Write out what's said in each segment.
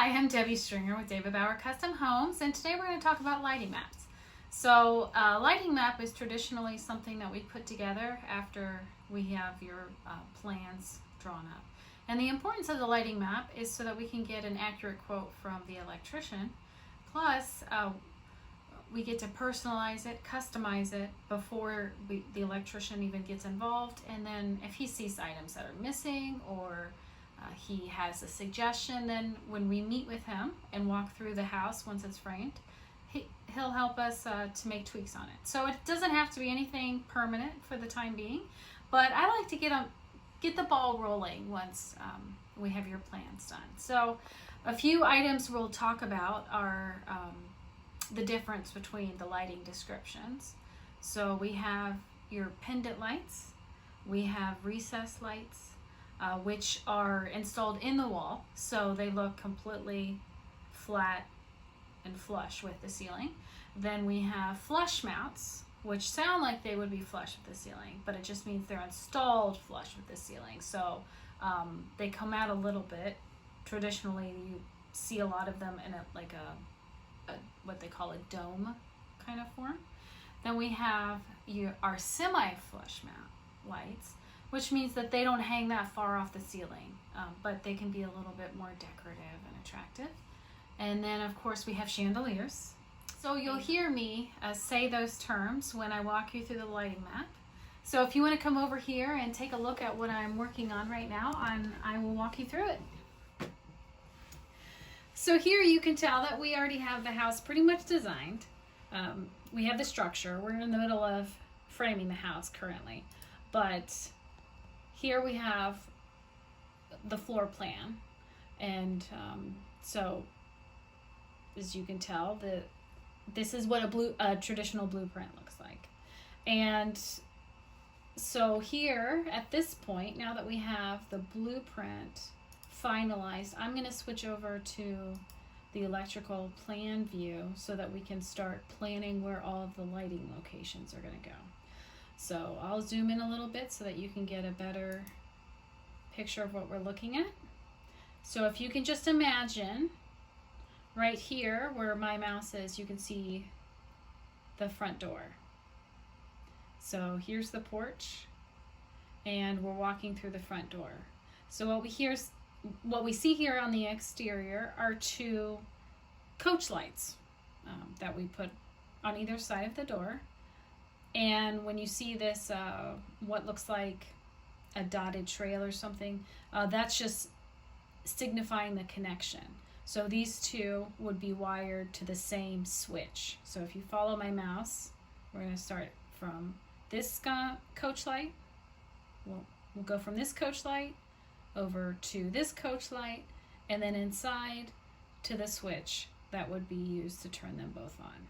Hi, I'm Debbie Stringer with David Bauer Custom Homes, and today we're going to talk about lighting maps. So, lighting map is traditionally something that we put together after we have your plans drawn up. And the importance of the lighting map is so that we can get an accurate quote from the electrician. Plus, we get to personalize it, customize it before the electrician even gets involved. And then if he sees items that are missing or he has a suggestion, then when we meet with him and walk through the house once it's framed, he'll help us to make tweaks on it. So it doesn't have to be anything permanent for the time being, but I like to get the ball rolling once we have your plans done. So a few items we'll talk about are the difference between the lighting descriptions. So we have your pendant lights, we have recessed lights, which are installed in the wall, so they look completely flat and flush with the ceiling. Then we have flush mounts, which sound like they would be flush with the ceiling, but it just means they're installed flush with the ceiling. So they come out a little bit. Traditionally, you see a lot of them in a what they call a dome kind of form. Then we have our semi-flush mount lights, which means that they don't hang that far off the ceiling, but they can be a little bit more decorative and attractive. And then, of course, we have chandeliers. So you'll hear me say those terms when I walk you through the lighting map. So if you want to come over here and take a look at what I'm working on right now, I will walk you through it. So here you can tell that we already have the house pretty much designed. We have the structure. We're in the middle of framing the house currently, but here we have the floor plan, and so as you can tell, this is what a traditional blueprint looks like. And so here at this point, now that we have the blueprint finalized, I'm going to switch over to the electrical plan view so that we can start planning where all of the lighting locations are going to go. So I'll zoom in a little bit so that you can get a better picture of what we're looking at. So if you can just imagine right here where my mouse is, you can see the front door. So here's the porch, and we're walking through the front door. So what we see here on the exterior are two coach lights that we put on either side of the door. And when you see this, what looks like a dotted trail or something, that's just signifying the connection. So these two would be wired to the same switch. So if you follow my mouse, we're going to start from this coach light. We'll go from this coach light over to this coach light, and then inside to the switch that would be used to turn them both on.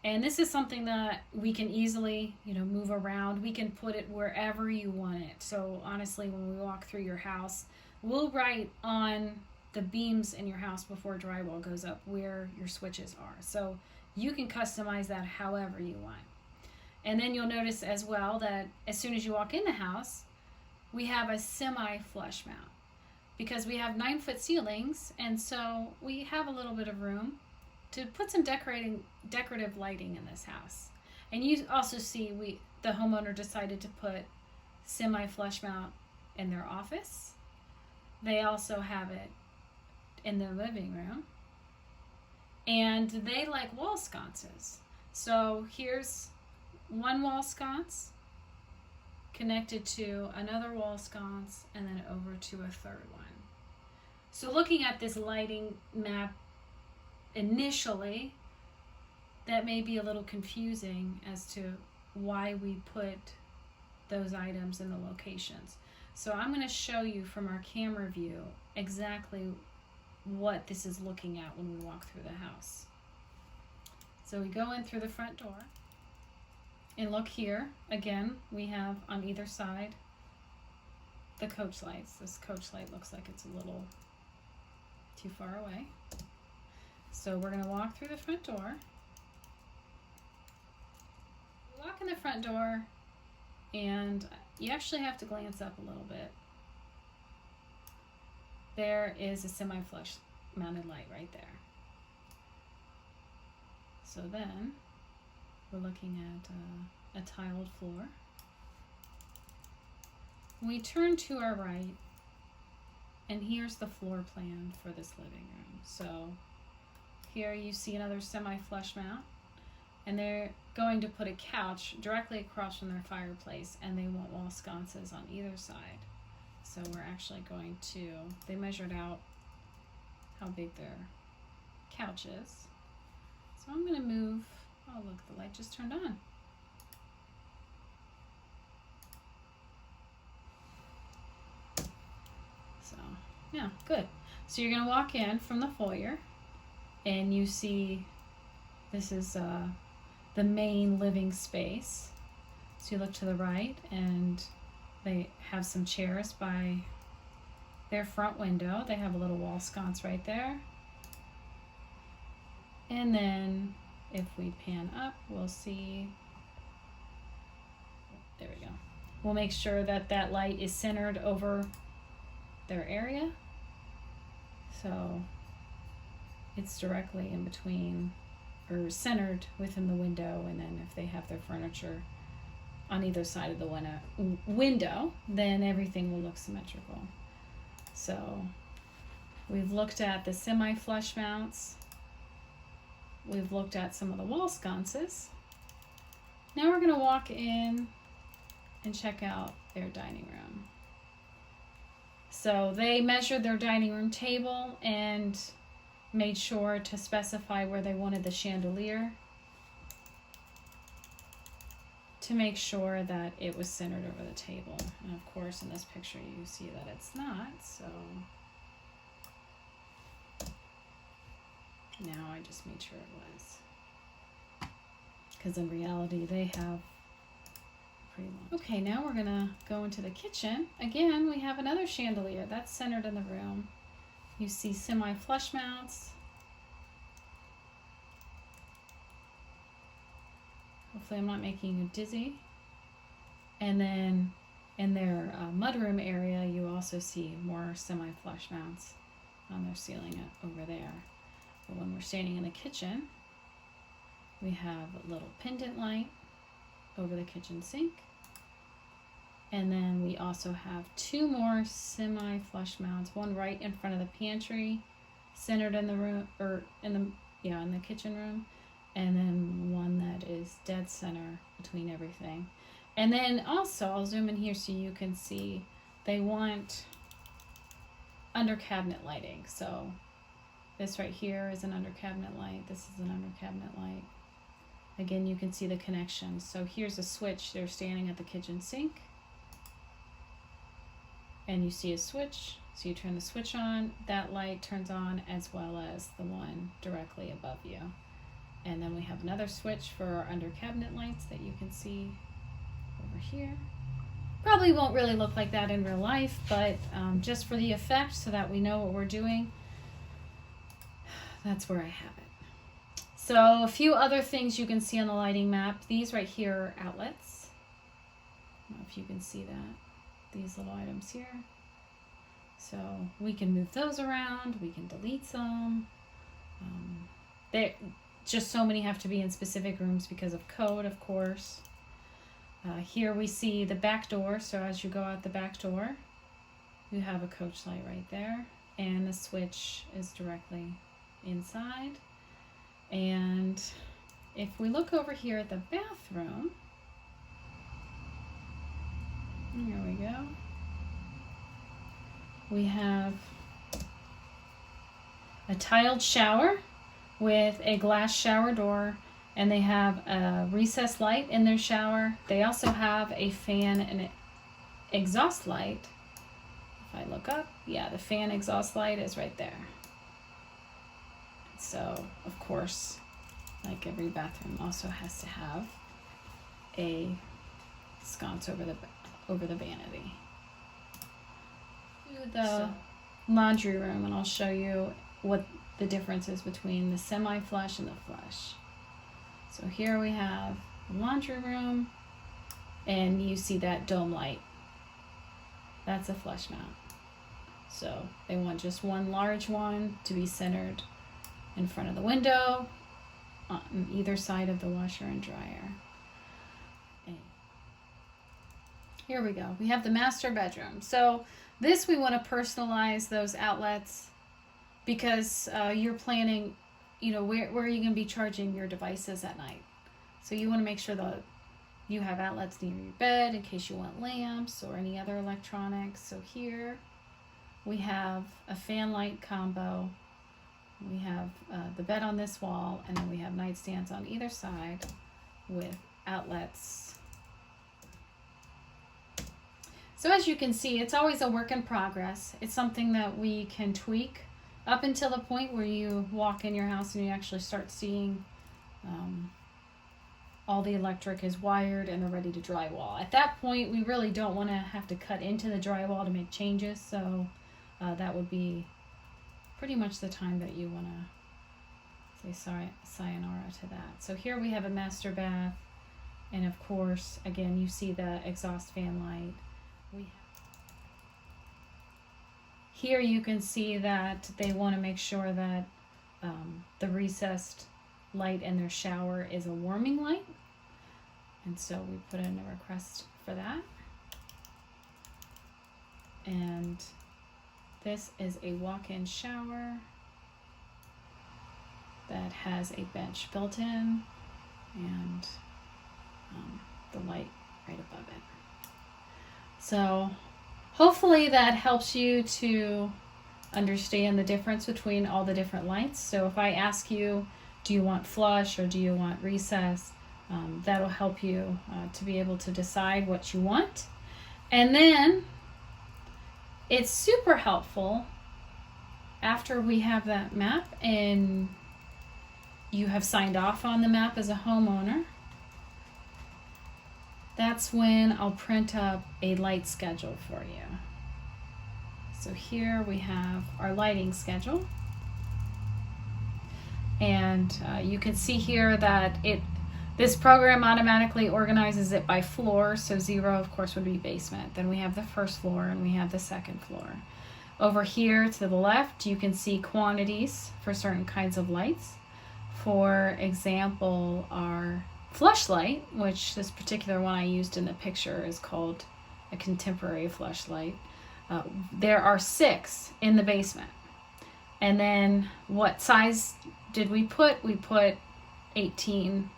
And this is something that we can easily, move around. We can put it wherever you want it. So honestly, when we walk through your house, we'll write on the beams in your house before drywall goes up where your switches are. So you can customize that however you want. And then you'll notice as well that as soon as you walk in the house, we have a semi-flush mount because we have 9-foot ceilings, and so we have a little bit of room to put some decorative lighting in this house. And you also see the homeowner decided to put semi-flush mount in their office. They also have it in their living room, and they like wall sconces. So here's one wall sconce connected to another wall sconce, and then over to a third one. So looking at this lighting map initially, that may be a little confusing as to why we put those items in the locations. So I'm going to show you from our camera view exactly what this is looking at when we walk through the house. So we go in through the front door, and look here, again, we have on either side the coach lights. This coach light looks like it's a little too far away. So we're going to walk through the front door. We walk in the front door, and you actually have to glance up a little bit. There is a semi-flush mounted light right there. So then we're looking at a tiled floor. We turn to our right, and here's the floor plan for this living room. So here you see another semi-flush mount, and they're going to put a couch directly across from their fireplace, and they want wall sconces on either side. So we're actually going to, they measured out how big their couch is. So I'm going to move, oh look, the light just turned on. So, yeah, good. So you're going to walk in from the foyer, and you see this is the main living space. So you look to the right, and they have some chairs by their front window. They have a little wall sconce right there. And then if we pan up, we'll see, there we go. We'll make sure that that light is centered over their area. So it's directly in between, or centered within the window, and then if they have their furniture on either side of the window, then everything will look symmetrical. So we've looked at the semi-flush mounts. We've looked at some of the wall sconces. Now we're going to walk in and check out their dining room. So they measured their dining room table and made sure to specify where they wanted the chandelier to make sure that it was centered over the table. And of course, in this picture, you see that it's not. So now I just made sure it was, because in reality, they have pretty long. Okay, now we're gonna go into the kitchen. Again, we have another chandelier that's centered in the room. You see semi-flush mounts. Hopefully I'm not making you dizzy. And then in their mudroom area, you also see more semi-flush mounts on their ceiling over there. But when we're standing in the kitchen, we have a little pendant light over the kitchen sink. And then we also have two more semi-flush mounts, one right in front of the pantry, centered in the room, or in the kitchen room, and then one that is dead center between everything. And then also, I'll zoom in here so you can see, they want under cabinet lighting. So this right here is an under cabinet light. This is an under cabinet light. Again, you can see the connection. So here's a switch. They're standing at the kitchen sink. And you see a switch, so you turn the switch on, that light turns on, as well as the one directly above you. And then we have another switch for our under cabinet lights that you can see over here. Probably won't really look like that in real life, but just for the effect, so that we know what we're doing, that's where I have it. So a few other things you can see on the lighting map. These right here are outlets. I don't know if you can see that. These little items here. So we can move those around, we can delete some. Just so many have to be in specific rooms because of code, of course. Here we see the back door, so as you go out the back door, you have a coach light right there, and the switch is directly inside. And if we look over here at the bathroom, here we go. We have a tiled shower with a glass shower door, and they have a recessed light in their shower. They also have a fan and exhaust light. If I look up, yeah, the fan exhaust light is right there. So, of course, like every bathroom also has to have a sconce over the vanity. The laundry room, and I'll show you what the difference is between the semi-flush and the flush. So here we have the laundry room, and you see that dome light. That's a flush mount. So they want just one large one to be centered in front of the window on either side of the washer and dryer. And here we go. We have the master bedroom. So this, we want to personalize those outlets because you're planning, you know, where are you going to be charging your devices at night. So you want to make sure that you have outlets near your bed in case you want lamps or any other electronics. So here we have a fan light combo. We have the bed on this wall, and then we have nightstands on either side with outlets. So as you can see, it's always a work in progress. It's something that we can tweak up until the point where you walk in your house and you actually start seeing all the electric is wired and they're ready to drywall. At that point, we really don't want to have to cut into the drywall to make changes, so that would be pretty much the time that you want to say sayonara to that. So here we have a master bath, and of course, again, you see the exhaust fan light. Here you can see that they want to make sure that the recessed light in their shower is a warming light, and so we put in a request for that. And this is a walk-in shower that has a bench built in and the light right above it. So hopefully that helps you to understand the difference between all the different lights. So if I ask you, do you want flush or do you want recess? That'll help you to be able to decide what you want. And then it's super helpful after we have that map and you have signed off on the map as a homeowner. That's when I'll print up a light schedule for you. So here we have our lighting schedule. And you can see here that this program automatically organizes it by floor. So 0, of course, would be basement. Then we have the first floor and we have the second floor. Over here to the left, you can see quantities for certain kinds of lights. For example, our flush light, which this particular one I used in the picture is called a contemporary flush light. There are 6 in the basement. And then what size did we put? We put 18,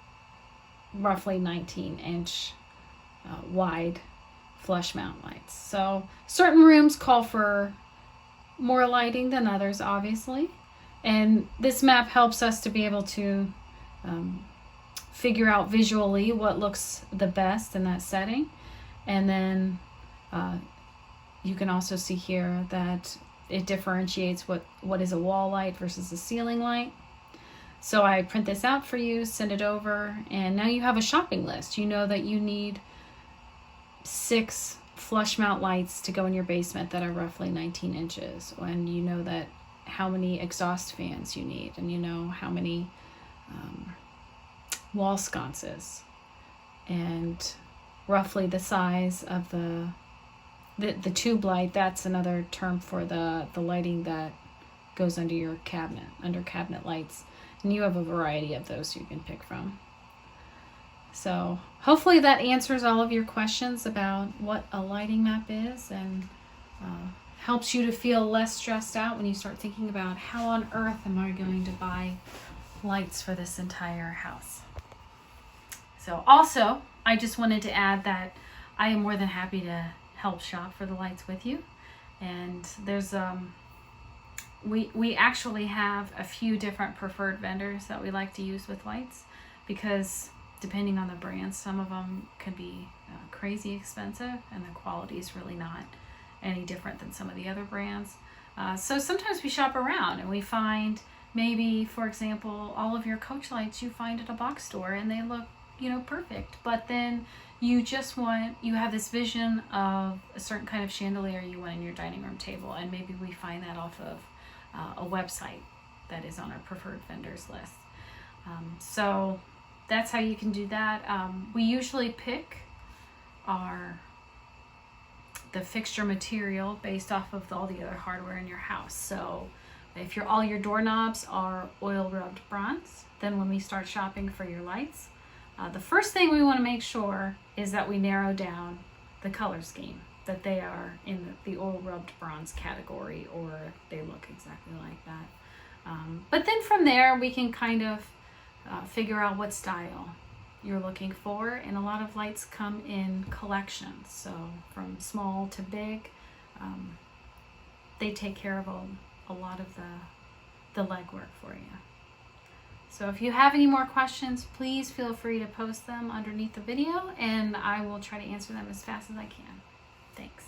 roughly 19-inch wide flush mount lights. So certain rooms call for more lighting than others, obviously. And this map helps us to be able to figure out visually what looks the best in that setting. And then you can also see here that it differentiates what is a wall light versus a ceiling light. So I print this out for you, send it over, and now you have a shopping list. You know that you need 6 flush mount lights to go in your basement that are roughly 19 inches. And you know that how many exhaust fans you need, and you know how many wall sconces, and roughly the size of the tube light. That's another term for the lighting that goes under your cabinet, under cabinet lights. And you have a variety of those you can pick from. So hopefully that answers all of your questions about what a lighting map is, and helps you to feel less stressed out when you start thinking about how on earth am I going to buy lights for this entire house. So also, I just wanted to add that I am more than happy to help shop for the lights with you. And there's we actually have a few different preferred vendors that we like to use with lights, because depending on the brand, some of them can be crazy expensive and the quality is really not any different than some of the other brands. So sometimes we shop around and we find maybe, for example, all of your Coach lights you find at a box store and they look, perfect, but then you have this vision of a certain kind of chandelier you want in your dining room table, and maybe we find that off of a website that is on our preferred vendors list. So that's how you can do that. We usually pick our the fixture material based off of all the other hardware in your house. So if all your doorknobs are oil rubbed bronze, then when we start shopping for your lights, the first thing we want to make sure is that we narrow down the color scheme, that they are in the oil rubbed bronze category, or they look exactly like that. But then from there we can kind of figure out what style you're looking for, and a lot of lights come in collections, so from small to big, they take care of a lot of the legwork for you. So if you have any more questions, please feel free to post them underneath the video, and I will try to answer them as fast as I can. Thanks.